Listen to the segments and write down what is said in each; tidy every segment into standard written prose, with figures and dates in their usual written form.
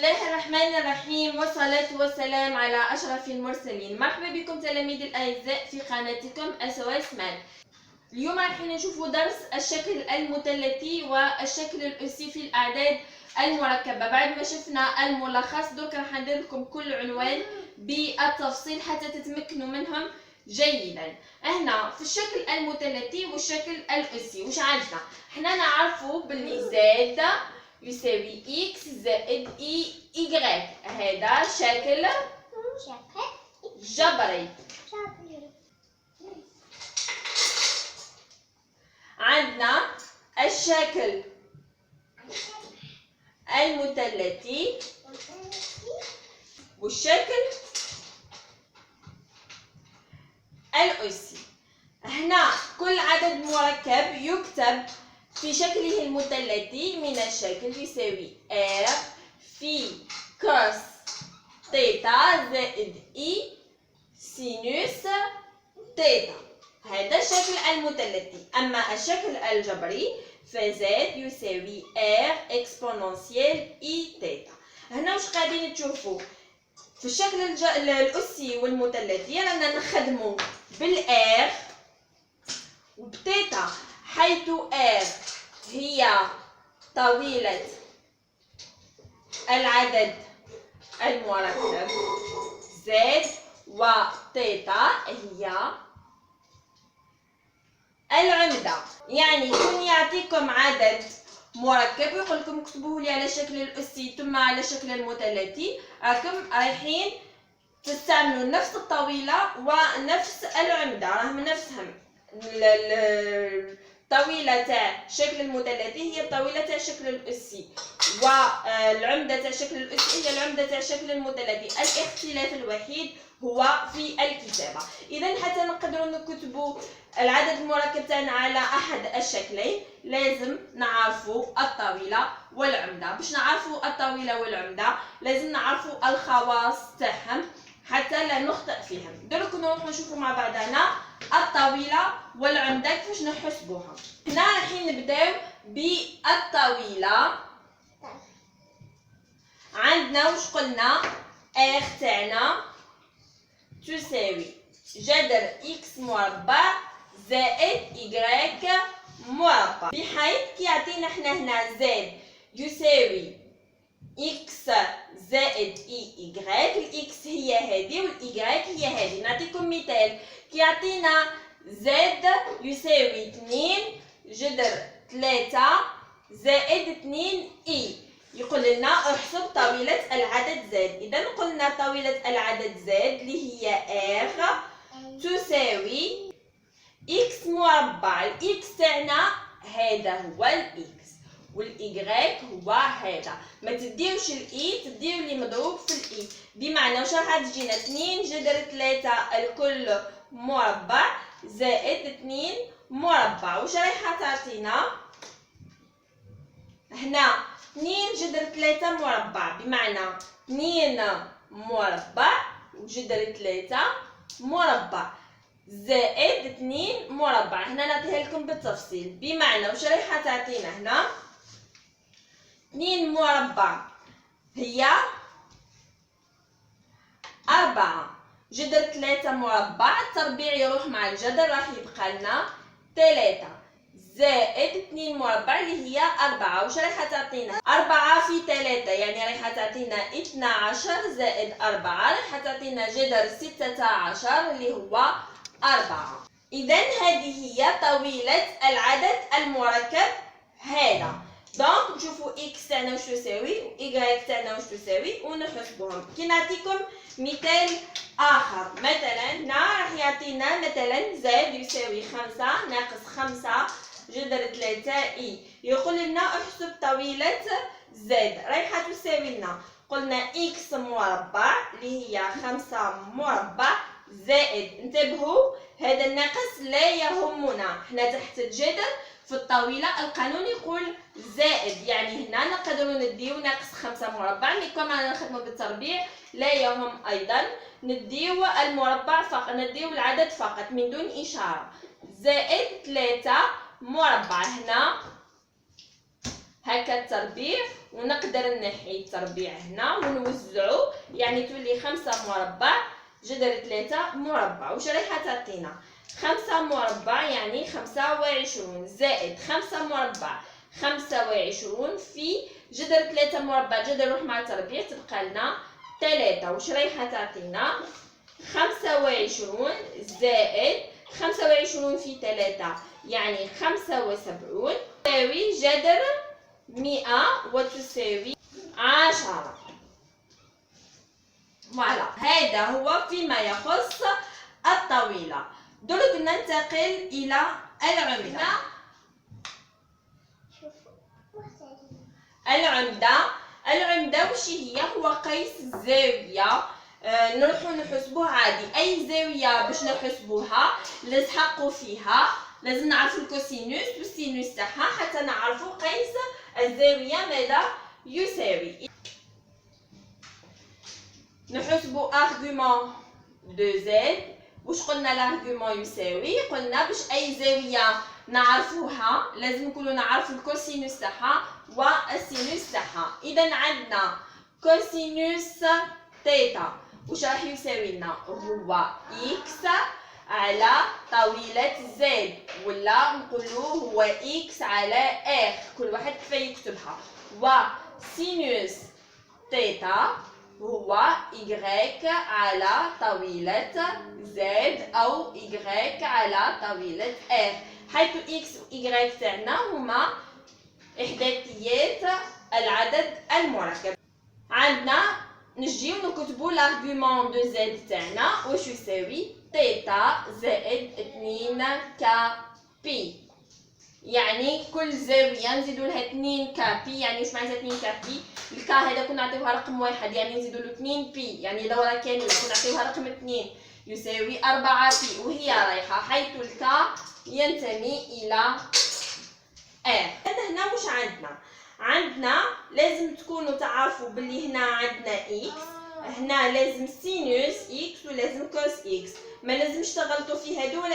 الله الرحمن الرحيم، والصلاة والسلام على أشرف المرسلين. مرحبا بكم تلاميذ الأعزاء في قناتكم SOS Math. اليوم راح نشوفوا درس الشكل المثلثي والشكل الأسي في الأعداد المركبة. بعد ما شفنا الملخص دوك راح ندير لكم كل عنوان بالتفصيل حتى تتمكنوا منهم جيدا. هنا في الشكل المثلثي والشكل الأسي واش عندنا؟ حنا نعرفوا باللي زد يساوي إكس زائد إي. هذا شكل جبري. عندنا الشكل المثلثي والشكل الأسي. هنا كل عدد مركب يكتب في شكله المثلثي من الشكل يساوي R في كوس تيتا زائد إي سينوس تيتا. هذا الشكل المثلثي. أما الشكل الجبري فزد يساوي R إكسبوننسيال إي تيتا. هنا واش قاعدين تشوفوا في الشكل الأسي والمثلثي رانا نخدموا بالR وبتيتا، حيث R هي طويلة العدد المركب زد وتيتا هي العمدة. يعني يكون يعطيكم عدد مركب ويقول لكم اكتبوه لي على الشكل الأسي ثم على الشكل المثلثي، راكم رايحين تستعملوا نفس الطويلة ونفس العمدة، راهم نفسهم. الطويلة تاع الشكل المثلثي هي الطويلة تاع الشكل الأسي، والعمدة تاع الشكل الأسي هي العمدة تاع الشكل المثلثي. الاختلاف الوحيد هو في الكتابة. إذا حتى نقدروا نكتبوا العدد المركب تاعنا على أحد الشكلين لازم نعرفوا الطويلة والعمدة. باش نعرفوا الطويلة والعمدة لازم نعرفوا الخواص تاعهم حتى لا نخطئ فيهم. درك نروح نشوفوا مع بعضنا الطويلة والعمدة كيفاش نحسبوها. هنا رايحين نبداو بالطويلة. عندنا واش قلنا؟ R تاعنا تساوي جذر إكس مربع زائد Y مربع، بحيث كيعطينا حنا هنا زد يساوي إكس زائد إي إيكغيك. الإكس هي هذه والإيكغيك هي هذه. نعطيكم مثال، كيعطينا زد يساوي 2 جذر 3 زائد 2 إي، يقول لنا احسب طويلة العدد زد. إذا قلنا طويلة العدد زد اللي هي R تساوي إكس مربع. الإكس تاعنا هذا هو الإكس والإيكغيك هو هذا. ما تديوش الإي، تديو اللي مضروب في الإي. بمعنى واش راح تجينا 2 جذر 3 الكل مربع زائد 2 مربع. واش رايحة تعطينا هنا؟ 2 جذر 3 مربع، بمعنى 2 مربع وجذر 3 مربع زائد 2 مربع. هنا نعطيها لكم بالتفصيل. بمعنى واش رايحة تعطينا هنا؟ 2 مربع هي 4 جذر 3 مربع، التربيع يروح مع الجذر راح يبقى لنا 3 زائد 2 مربع اللي هي 4. واش رايحة تعطينا؟ 4 في 3 يعني رايحة تعطينا 12 زائد 4 رايحة تعطينا جذر 16 اللي هو 4. إذا هذه هي طويلة العدد المركب هذا. دونك نشوفوا إكس تاعنا واش تساوي و إيكغيك تاعنا واش تساوي ونحسبوهم. كي نعطيكم مثال آخر، مثلا هنا راح يعطينا مثلا زد يساوي 5 ناقص 5 جذر 3 إي، يقول لنا احسب طويلة زد. رايحة تساوي لنا قلنا إكس مربع اللي هي 5 مربع زائد، انتبهوا هذا الناقص لا يهمنا، حنا تحت الجذر في الطاولة القانون يقول زائد، يعني هنا نقدروا نديو ناقص 5 مربع، مي كما رانا نخدموا بالتربيع لا يهم ايضا نديو المربع فقط، نديو العدد فقط من دون اشاره. زائد 3 مربع، هنا هكا التربيع، ونقدر نحي التربيع هنا ونوزعو، يعني تولي 5 مربع جذر 3 مربع. واش رايحه تعطينا؟ 5 مربع يعني 25 زائد 5 مربع 25 في جذر 3 مربع، جذر نروح مع التربيع تبقى لنا 3. واش رايحه تعطينا؟ 25 زائد 25 في 3 يعني 75 تساوي جذر 100 وتساوي 10. فوالا، هذا هو فيما يخص الطاولة. درك ننتقل إلى العمدة. العمدة وش هي؟ هو قيس الزاوية. نروحو نحسبوها عادي، أي زاوية باش نحسبوها نسحقو فيها لازم نعرفو الكوسينوس والسينوس تاعها حتى نعرفو قيس الزاوية ماذا يساوي. نحسبو ارغومون دو زد. واش قلنا الارغومون يساوي؟ قلنا باش اي زاويه نعرفوها لازم نكونوا نعرفوا الكوسينوس تاعها والسينوس تاعها. اذا عندنا كوسينوس تيتا واش راح يساوي لنا؟ هو اكس على طاولة زد، ولا نقولوا هو اكس على ار، كل واحد كيف يكتبها. وسينوس تيتا هو y على طاولة z أو y على طاولة r، حيث x و y تاعنا هما إحداثيات العدد المركب. عندنا نجيو نكتبو l'argument دو z تاعنا واش يساوي؟ تيتا زائد 2 ك بي، يعني كل زاوية نزيدو لها 2 كابي. يعني واش معناتها 2 كابي؟ الكا هذا كنا نعطيوها رقم واحد يعني نزيدو له 2 بي، يعني دورة كاملة كنا نعطيوها رقم 2 يساوي 4 بي، وهي رايحة حيث الكا ينتمي إلى ار. هنا واش عندنا لازم تكونوا تعرفوا باللي هنا عندنا اكس، هنا لازم سينوس اكس ولازم كوس اكس، ما لازمش تغلطوا في هذول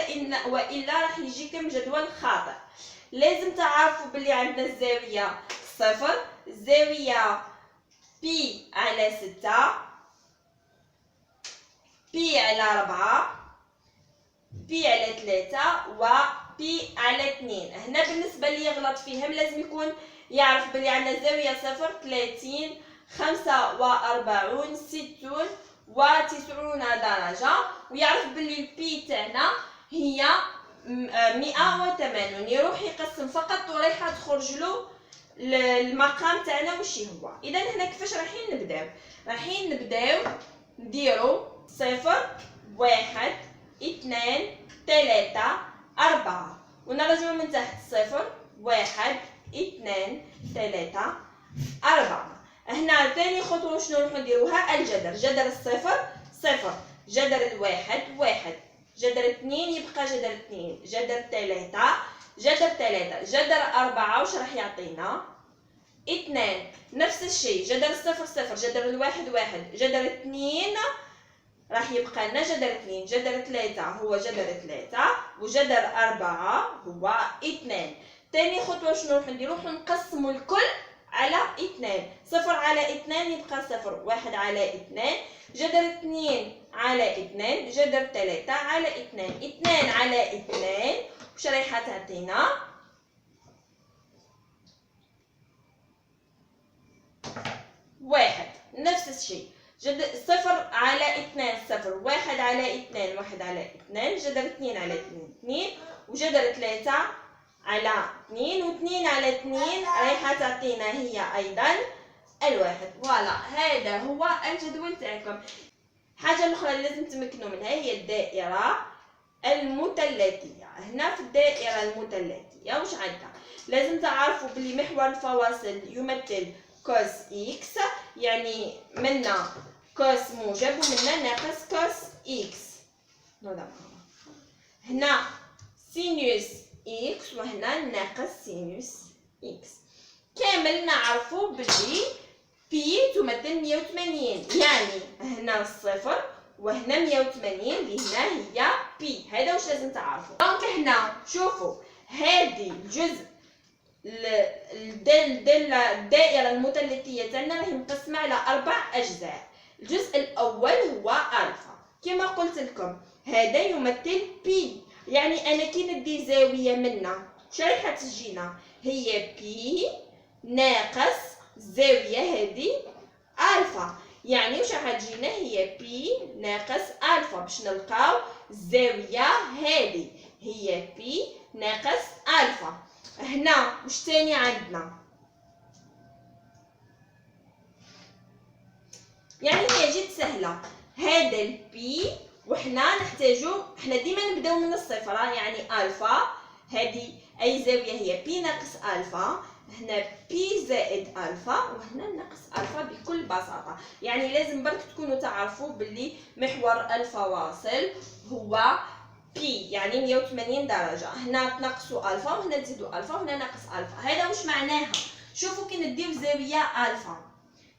والا راح يجيكم جدول خاطئ. لازم تعرفوا باللي عندنا الزاويه صفر، الزاويه بي على 6، بي على 4، بي على 3 و بي على 2. هنا بالنسبه اللي يغلط فيهم لازم يكون يعرف باللي عندنا الزاويه صفر 30 45 60 و90 درجة، ويعرف باللي البي تاعنا هي 180، يروح يقسم فقط ورايحة تخرج له المقام تاعنا وش هو. إذا هنا كيفاش رايحين نبداو نديرو 0 1 2 3 4 ونرجعو من تحت 0 1 2 3 4. هنا ثاني خطوة شنو نروحو نديروها؟ الجذر. جذر الصفر صفر، جذر الواحد واحد، جذر 2 يبقى جذر 2، جذر 3 جذر 3، جذر 4 واش راح يعطينا؟ 2. نفس الشيء جذر الصفر صفر، جذر الواحد واحد، جذر 2 راح يبقى لنا جذر 2، جذر 3 هو جذر 3 وجذر 4 هو 2. ثاني خطوة شنو نروح نديرو؟ نقسموا الكل على 2، 0 على 2 يبقى 0، 1 على 2، جذر 2 على 2، جذر 3 على 2، 2 على 2 واش رايحة تعطينا؟ 1. نفس الشيء 0 على 2 0، 1 على 2 1 على 2، جذر 2 على 2 2، وجذر 3 على 2 و2 على 2 رايحة تعطينا هي أيضا الواحد. فوالا، هذا هو الجدول تاعكم. حاجة الأخرى اللي لازم تمكنوا منها هي الدائرة المثلثية. هنا في الدائرة المثلثية واش عندنا؟ لازم تعرفوا بلي محور الفواصل يمثل كوس إكس، يعني منا كوس موجب ومنا ناقص كوس إكس. هنا سينوس إكس وهنا ناقص سينوس إكس. كامل نعرفوا بلي بي تمثل 180، يعني هنا الصفر وهنا 180 اللي هنا هي بي. هذا واش لازم تعرفوا. دونك هنا شوفوا هذه الجزء الدائرة المثلثية تاعنا راهي مقسمة على 4 أجزاء. الجزء الأول هو ألفا، كما قلت لكم هذا يمثل بي، يعني أنا كي ندي زاوية منا واش رايحة تجينا؟ هي بي ناقص الزاوية هذه ألفا، يعني واش راح تجينا؟ هي بي ناقص ألفا، باش نلقاو الزاوية هذه هي بي ناقص ألفا. هنا واش تاني عندنا؟ يعني هي جد سهلة، هذا البي وحنا نحتاجو، حنا ديما نبداو من الصفر، يعني ألفا هذه أي زاوية هي بي ناقص ألفا، هنا بي زائد ألفا وهنا ناقص ألفا بكل بساطة. يعني لازم برك تكونوا تعرفوا باللي محور الفواصل هو بي، يعني 180 درجة. هنا تنقصوا ألفا وهنا تزيدوا ألفا وهنا ناقص ألفا. هذا واش معناها؟ شوفوا كي نديو زاوية ألفا،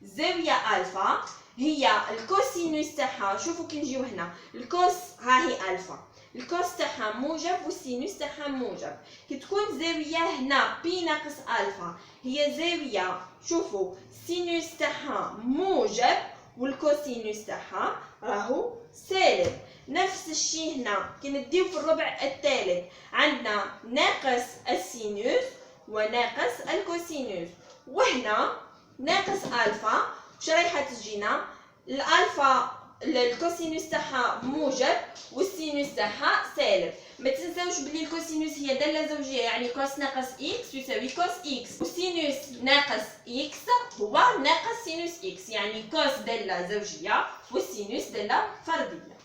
زاوية ألفا هي الكوسينوس تاعها، شوفوا كي نجيو هنا الكوس ها هي ألفا، الكوس تاعها موجب والسينوس تاعها موجب. كي تكون زاوية هنا بي ناقص ألفا هي زاوية، شوفوا السينوس تاعها موجب والكوسينوس تاعها راهو سالب. نفس الشيء هنا كي نديو في الربع الثالث عندنا ناقص السينوس وناقص الكوسينوس، وهنا ناقص ألفا واش رايحة تجينا؟ الألفا الكوسينوس تاعها موجب والسينوس تاعها سالب. ما تنساوش بلي الكوسينوس هي دالة زوجية، يعني كوس ناقص إكس يساوي كوس إكس، والسينوس ناقص إكس هو ناقص سينوس إكس، يعني كوس دالة زوجية والسينوس دالة فردية.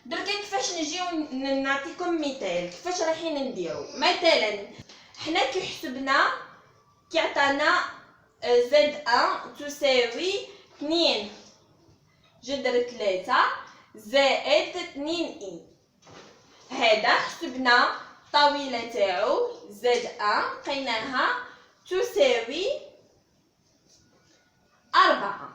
دركا كيفاش نجيو نعطيكم مثال كيفاش رايحين نديرو. مثلا حنا كي حسبنا كي عطانا زد أن تساوي 2 جذر 3 زائد 2 إي، هذا حسبنا الطاولة تاعو زد أن لقيناها تساوي 4.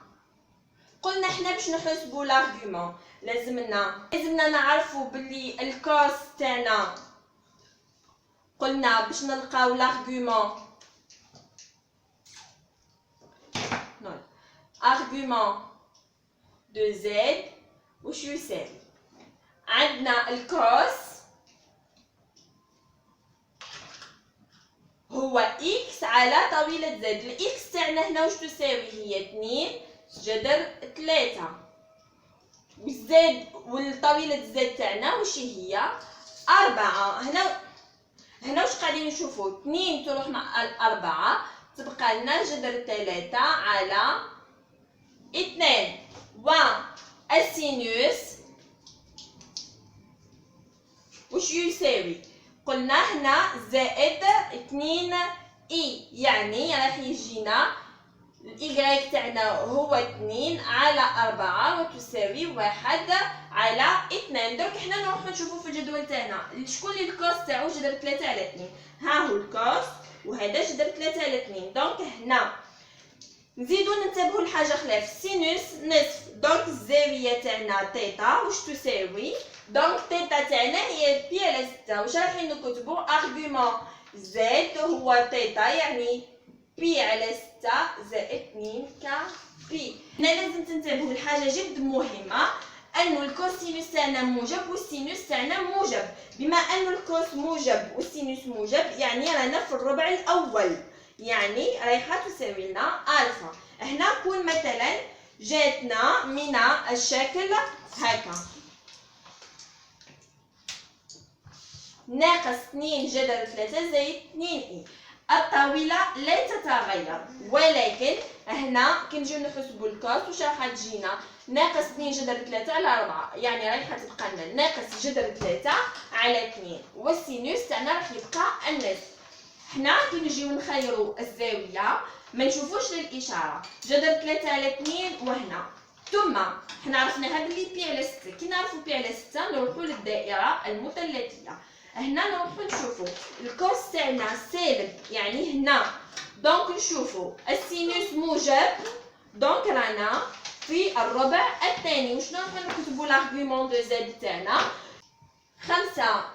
قلنا حنا باش نحسبو لارغومون لازمنا نعرفو بلي الكوس تاعنا، قلنا باش نلقاو لارغومون argument de z واش يساوي؟ عندنا الكوس هو إكس على طاولة زد، الإكس تاعنا هنا واش تساوي؟ هي 2 جذر 3، والزد والطاولة زد تاعنا واش هي؟ 4. هنا واش قاعدين نشوفو؟ 2 تروح مع 4 تبقى لنا جذر 3 على 2، والسينوس واش يساوي؟ قلنا هنا زائد 2 إي، يعني راح يجينا الإيكغيك تاعنا هو 2 على 4 وتساوي 1 على 2. درك حنا نروحو نشوفو في الجدول تاعنا شكون اللي الكوس تاعو جذر 3 على 2، ها هو الكوس وهذا جذر 3 على 2. دونك هنا نزيدو ننتبهو لحاجه خلاف السينوس نصف، دونك الزاويه تاعنا تيتا واش تساوي؟ دونك تيتا تاعنا هي بي على 6، واش رايحين نكتبو؟ ارغومون زد هو تيتا، يعني بي على 6 زائد 2 ك بي. هنا لازم تنتبهوا لحاجه جد مهمه، انه الكوسينوس تاعنا موجب والسينوس تاعنا موجب. بما انه الكوس موجب والسينوس موجب يعني رانا في الربع الاول، يعني رايحه تساوي لنا الفا. هنا كون مثلا جاتنا من الشكل هكا ناقص 2 جذر 3 زائد 2 إي، الطاولة لا تتغير، ولكن هنا كي نجيو نحسبوا الكوس واش راح تجينا؟ ناقص 2 جذر 3 على 4، يعني رايحه تبقى لنا ناقص جذر 3 على 2، والسينوس تاعنا راح يبقى النصف. حنا كي نجيو نخيروا الزاويه ما نشوفوش للاشاره جذر 3 على 2 وهنا، ثم حنا عرفناها بلي بي على 6. كي نعرفوا بي على 6 نروحوا للدائره المثلثيه. هنا نروحو نشوفو الكوس تاعنا سالب، يعني هنا دونك نشوفو السينوس موجب، دونك رانا في الربع الثاني. واش نروحو نكتبو لارغومون دو زد تاعنا 5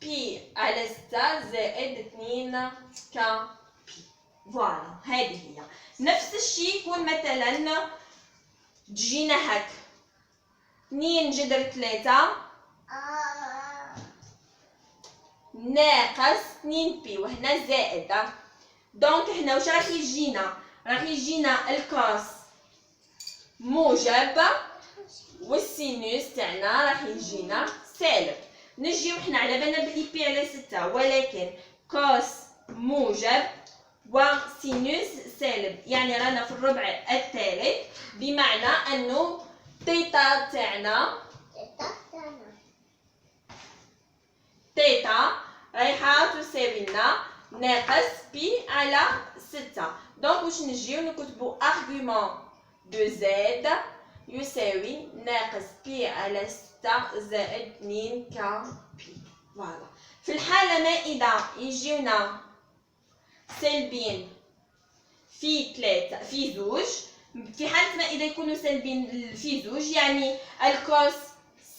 بي على 6 زائد 2 ك بي. فوالا هذه هي. نفس الشيء يكون مثلا تجينا هاك 2 جذر 3 ناقص 2 بي وهنا زائد. دونك هنا واش راح يجينا؟ راح يجينا الكوس موجب والسينوس تاعنا راح يجينا سالب. نجيو حنا على بالنا بلي بي على 6 ولكن كوس موجب وسينوس سالب، يعني رانا في الربع الثالث، بمعنى انه تيتا تاعنا تيتا رايحه تساوي لنا ناقص بي على 6. دونك واش نجيو نكتبو ارغومون دو زد يساوي ناقص بي على 6 زائد 2 ك بي. فوالا. في الحالة ما إذا يجيونا سالبين في 3 في زوج، في حالة ما إذا يكونوا سالبين في زوج يعني الكوس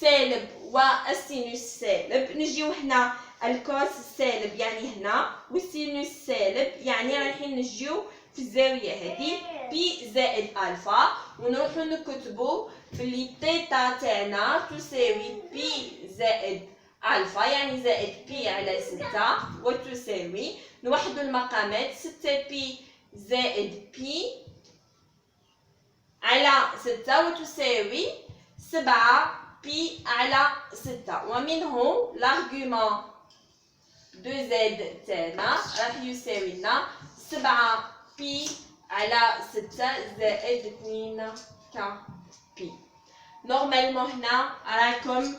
سالب والسينوس سالب، نجيو هنا الكوس سالب يعني هنا والسينوس سالب يعني رايحين نجيو في الزاوية هذه بي زائد ألفا، ونروحو نكتبو في اللي تيتا تاعنا تساوي بي زائد ألفا يعني زائد بي على 6 وتساوي نوحدو المقامات 6 بي زائد بي على 6 وتساوي 7 بي على 6. ومنه l'argument دو زد تاعنا راح يساوي لنا 7 بي على 6 زائد 2 ك بي. نورمالمون هنا راكم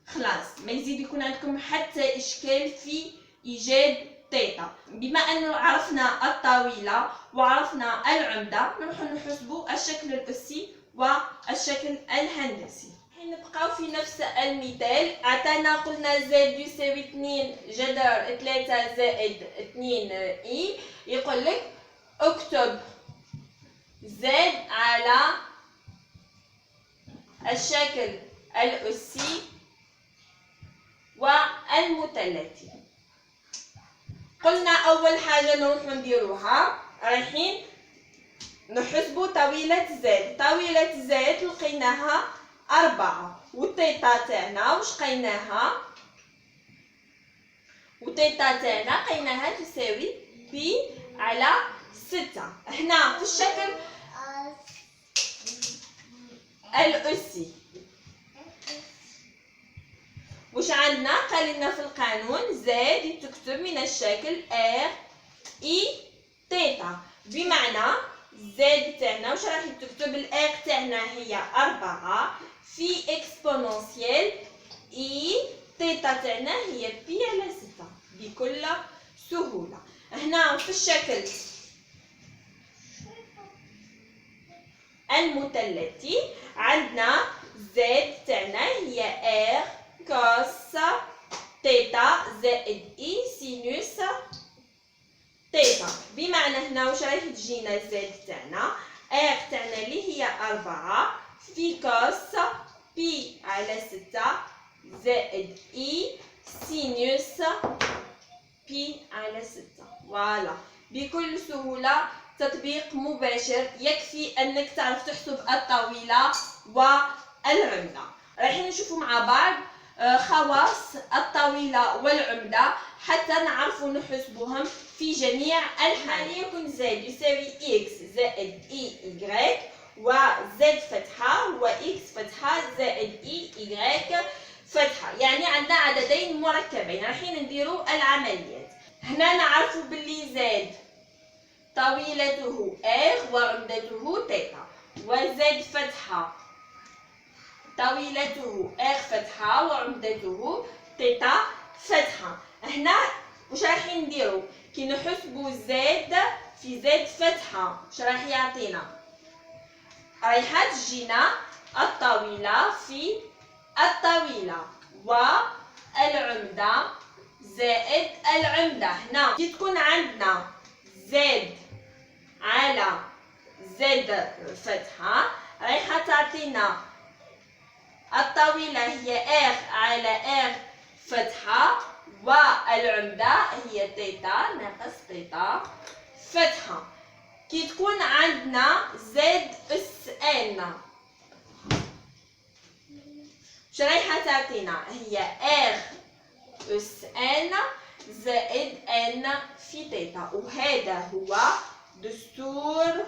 خلاص ما يزيد يكون عندكم حتى اشكال في ايجاد تيتا. بما انه عرفنا الطاوله وعرفنا العمده نروح نحسبوا الشكل الاسي والشكل الهندسي. نبقاو في نفس المثال. عطانا قلنا زد يساوي 2 جذر 3 زائد 2 اي. يقول لك اكتب زد على الشكل الأسي والمثلثي. قلنا أول حاجة نروح نديروها رايحين نحسبوا طويلة زد. طويلة زد لقيناها 4 والتيتا تاعنا واش لقيناها؟ والتيتا تاعنا لقيناها تساوي بي على 6. هنا في الشكل الأسي واش عندنا؟ قال لنا في القانون زد تكتب من الشكل ار اي تيتا، بمعنى زد تاعنا واش راح تكتب؟ الار تاعنا هي 4 في اكسبونونسيال اي تيتا تاعنا هي بي على 6 بكل سهولة. هنا في الشكل المثلثي عندنا زد تاعنا هي ار كوس تيتا زائد اي سينوس تيتا، بمعنى هنا واش راح تجينا زد تاعنا ار تاعنا اللي هي 4 في كوس بي على 6 زائد اي سينوس بي على 6. فوالا بكل سهولة تطبيق مباشر، يكفي انك تعرف تحسب الطاولة والعمدة. رايحين نشوفوا مع بعض خواص الطاولة والعمدة حتى نعرفوا نحسبوهم في جميع الحالات. يكون زد يساوي اكس زائد اي ايغريك وزد فتحة واكس فتحة زائد اي ايغريك فتحة، يعني عندنا عددين مركبين. رايحين نديروا العمليات. هنا نعرفوا باللي زد طويلته ار وعمدته تيتا، وزد فتحة طويلته ار فتحة وعمدته تيتا فتحة. هنا واش رايحين نديروا؟ كي نحسبوا زد في زد فتحة واش راح يعطينا؟ رايحة تجينا الطويلة في الطويلة والعمدة زائد العمدة. هنا كي تكون عندنا زد على زد فتحة رايحة تعطينا الطويلة هي ار على ار فتحة والعمدة هي تيتا ناقص تيتا فتحة. كي تكون عندنا زد أس ان واش رايحة تعطينا؟ هي ار أس ان زائد ان في تيتا، وهذا هو دستور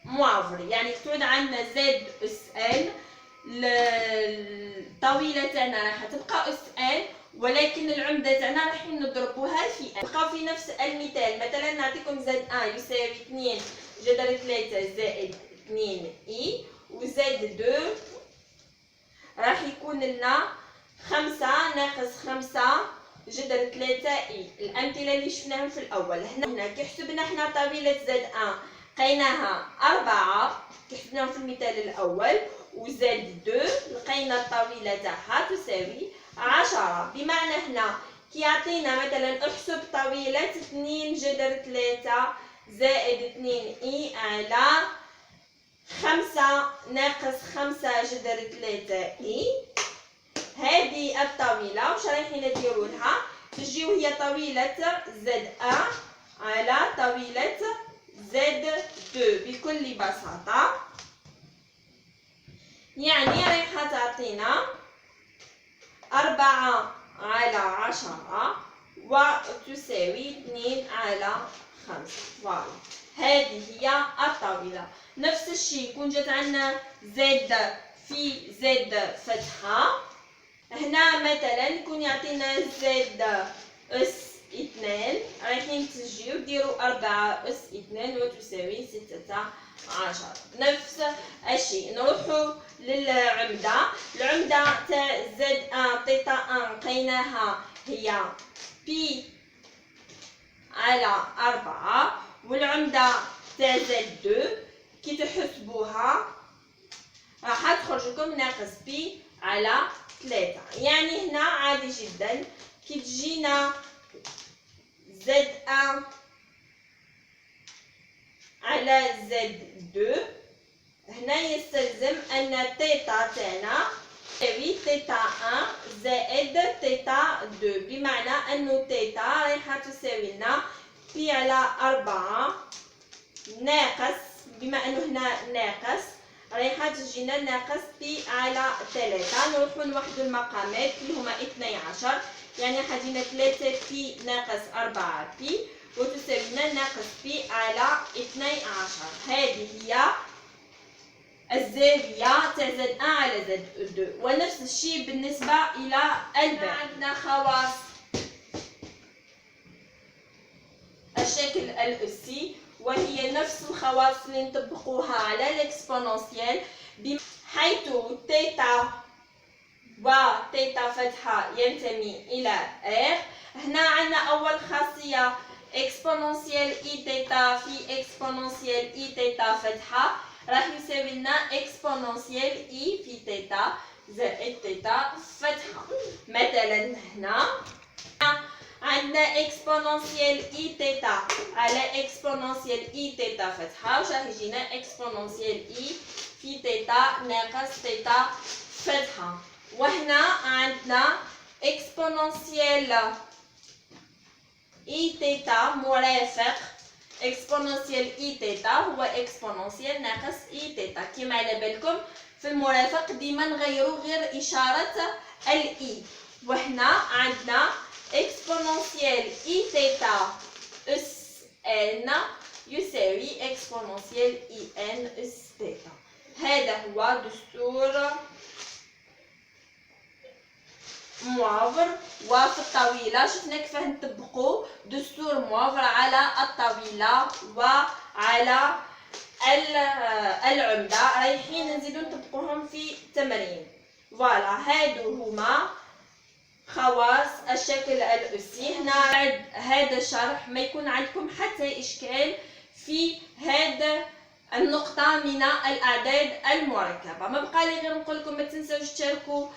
معفر. يعني تكون عندنا زد أس ان، الطاولة تاعنا راح تبقى أس ان، ولكن العمدة تاعنا راح نضربوها في ان. نبقاو في نفس المثال، مثلا نعطيكم زد ان يساوي 2 جذر 3 زائد 2 اي، وزد 2 راح يكون لنا 5 ناقص 5 جذر 3 اي. الامثله اللي شفناهم في الاول، هنا كي حسبنا حنا طاولة زد ان لقيناها 4 كي حسبناهم في المثال الاول، وزد 2 لقينا الطاولة تاعها تساوي 10. بمعنى هنا كي يعطينا مثلا احسب طاولة 2 جذر 3 زائد 2 اي على 5 ناقص 5 جذر 3 اي، هذه الطاولة واش رايحين نديرو لها؟ تجيو هي طاولة زد ان على طاولة زد 2 بكل بساطة. يعني رايحة تعطينا 4 على 10 وتساوي 2 على 5. فوالا هذه هي الطاولة. نفس الشيء كون جات عندنا زد في زد فتحة، هنا مثلا يكون يعطينا زد أس 2 رايحين تجيو ديروا 4 أس 2 وتساوي 16. نفس الشيء نروحوا للعمدة. العمدة تاع زد ان تيتا ان لقيناها هي بي على 4، والعمدة تاع زد 2 كي تحسبوها راح تخرج لكم ناقص بي على 3. يعني هنا عادي جدا كي تجينا زد ان على زد 2 هنا يستلزم ان تيتا تاعنا تساوي تيتا 1 زائد تيتا 2، بمعنى انه تيتا رايحه تساوي لنا بي على 4 ناقص، بما انه هنا ناقص رايحه تجينا ناقص بي على 3. نروحو نوحدو المقامات اللي هما 12، يعني حتجينا 3 بي ناقص 4 بي وتساوي لنا ناقص بي على 12. هذه هي الزاوية تاع زد 1 على زد 2. ونفس الشيء بالنسبة إلى الباء. عندنا خواص الشكل الأسي، وهي نفس الخواص اللي نطبقوها على الاكسبوننسيال، حيث تيتا وتيتا فتحة ينتمي إلى R. هنا عندنا أول خاصية اكسبوننسيال اي تيتا في اكسبوننسيال اي تيتا فتحة راح يساوي لنا اكسبوننسيال اي في تيتا زائد تيتا فتحة. مثلا هنا عندنا اكسبوننسيال اي تيتا على اكسبوننسيال اي تيتا فتحة، واش راح يجينا اكسبوننسيال اي في تيتا ناقص تيتا فتحة. وهنا عندنا اكسبوننسيال اي تيتا مرافق اكسبوننسيال اي تيتا هو اكسبوننسيال ناقص اي تيتا. كيما على بالكم في المرافق ديما نغيروا غير اشاره الاي. وهنا عندنا اكسبوننسيال اي تيتا اس ان يساوي اكسبوننسيال اي ان اس تيتا. هذا هو دستور معفر. وفي الطاولة شفنا كيفاه نطبقوا دستور معفر على الطاولة وعلى العمدة. رايحين نزيدو نطبقوهم في التمرين. فوالا هادو هما خواص الشكل الأسي. هنا بعد هذا الشرح ما يكون عندكم حتى إشكال في هذا النقطة من الأعداد المركبة. ما بقى لي غير نقول لكم ما تنسوش تشاركوا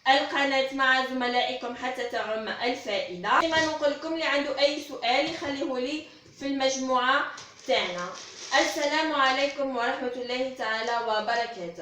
القناة مع زملائكم حتى تعم الفائدة. كما نقول لكم اللي عنده أي سؤال يخليه لي في المجموعة تاعنا. السلام عليكم ورحمة الله تعالى وبركاته.